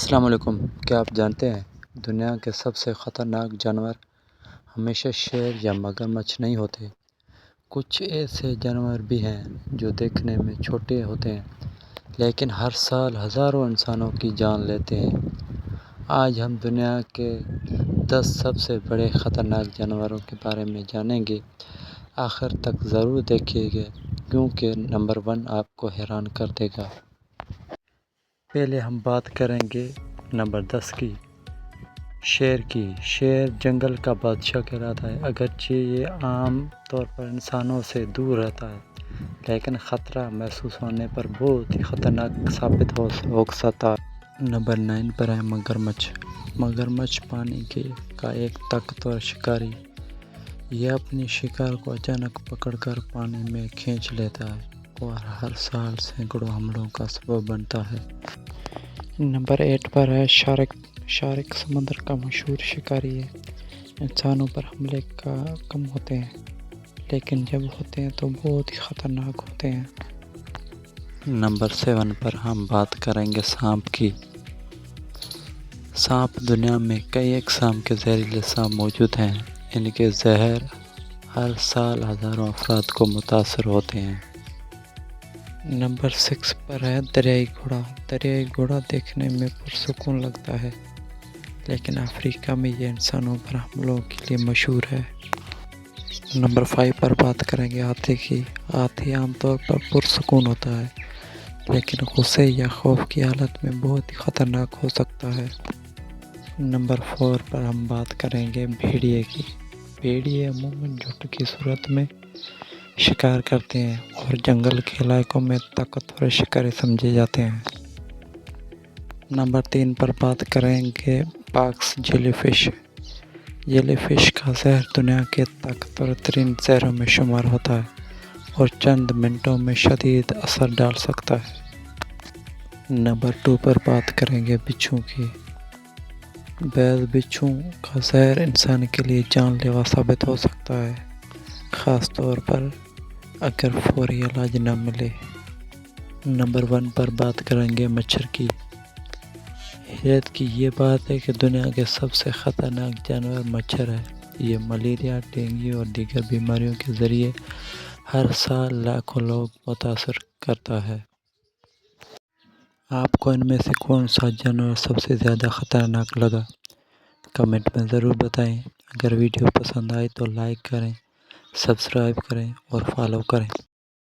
السلام علیکم۔ کیا آپ جانتے ہیں دنیا کے سب سے خطرناک جانور ہمیشہ شیر یا مگرمچھ نہیں ہوتے؟ کچھ ایسے جانور بھی ہیں جو دیکھنے میں چھوٹے ہوتے ہیں لیکن ہر سال ہزاروں انسانوں کی جان لیتے ہیں۔ آج ہم دنیا کے 10 سب سے بڑے خطرناک جانوروں کے بارے میں جانیں گے۔ آخر تک ضرور دیکھیے گا کیونکہ نمبر 1 آپ کو حیران کر دے گا۔ پہلے ہم بات کریں گے نمبر 10 کی، شیر کی۔ شیر جنگل کا بادشاہ کہلاتا ہے۔ اگرچہ یہ عام طور پر انسانوں سے دور رہتا ہے لیکن خطرہ محسوس ہونے پر بہت ہی خطرناک ثابت ہو سکتا ہے۔ نمبر 9 پر ہے مگرمچھ۔ مگرمچھ پانی کا ایک طاقتور شکاری۔ یہ اپنی شکار کو اچانک پکڑ کر پانی میں کھینچ لیتا ہے اور ہر سال سینکڑوں حملوں کا سبب بنتا ہے۔ نمبر 8 پر ہے شارک۔ شارک سمندر کا مشہور شکاری ہے۔ انسانوں پر حملے کم ہوتے ہیں لیکن جب ہوتے ہیں تو بہت ہی خطرناک ہوتے ہیں۔ نمبر 7 پر ہم بات کریں گے سانپ کی۔ سانپ دنیا میں کئی اقسام کے زہریلے سانپ موجود ہیں۔ ان کے زہر ہر سال ہزاروں افراد کو متاثر ہوتے ہیں۔ نمبر 6 پر ہے دریائی گھوڑا۔ دریائی گھوڑا دیکھنے میں پرسکون لگتا ہے لیکن افریقہ میں یہ انسانوں پر حملوں کے لیے مشہور ہے۔ نمبر 5 پر بات کریں گے ہاتھی کی۔ ہاتھی عام طور پر پرسکون ہوتا ہے لیکن غصے یا خوف کی حالت میں بہت ہی خطرناک ہو سکتا ہے۔ نمبر 4 پر ہم بات کریں گے بھیڑیے کی۔ بھیڑیے عموماً جھنڈ کی صورت میں شکار کرتے ہیں اور جنگل کے علاقوں میں طاقتور شکاری سمجھے جاتے ہیں۔ نمبر 3 پر بات کریں گے box jelly fish. Jelly fish کا زہر دنیا کے طاقتور ترین زہروں میں شمار ہوتا ہے اور چند منٹوں میں شدید اثر ڈال سکتا ہے۔ نمبر 2 پر بات کریں گے بچھو کی۔ بعض بچھو کا زہر انسان کے لیے جان لیوا ثابت ہو سکتا ہے، خاص طور پر اگر فوری علاج نہ ملے۔ نمبر 1 پر بات کریں گے مچھر کی۔ حیرت کی یہ بات ہے کہ دنیا کے سب سے خطرناک جانور مچھر ہے۔ یہ ملیریا، ڈینگی اور دیگر بیماریوں کے ذریعے ہر سال لاکھوں لوگ متاثر کرتا ہے۔ آپ کو ان میں سے کون سا جانور سب سے زیادہ خطرناک لگا؟ کمنٹ میں ضرور بتائیں۔ اگر ویڈیو پسند آئے تو لائک کریں، سبسکرائب کریں اور فالو کریں۔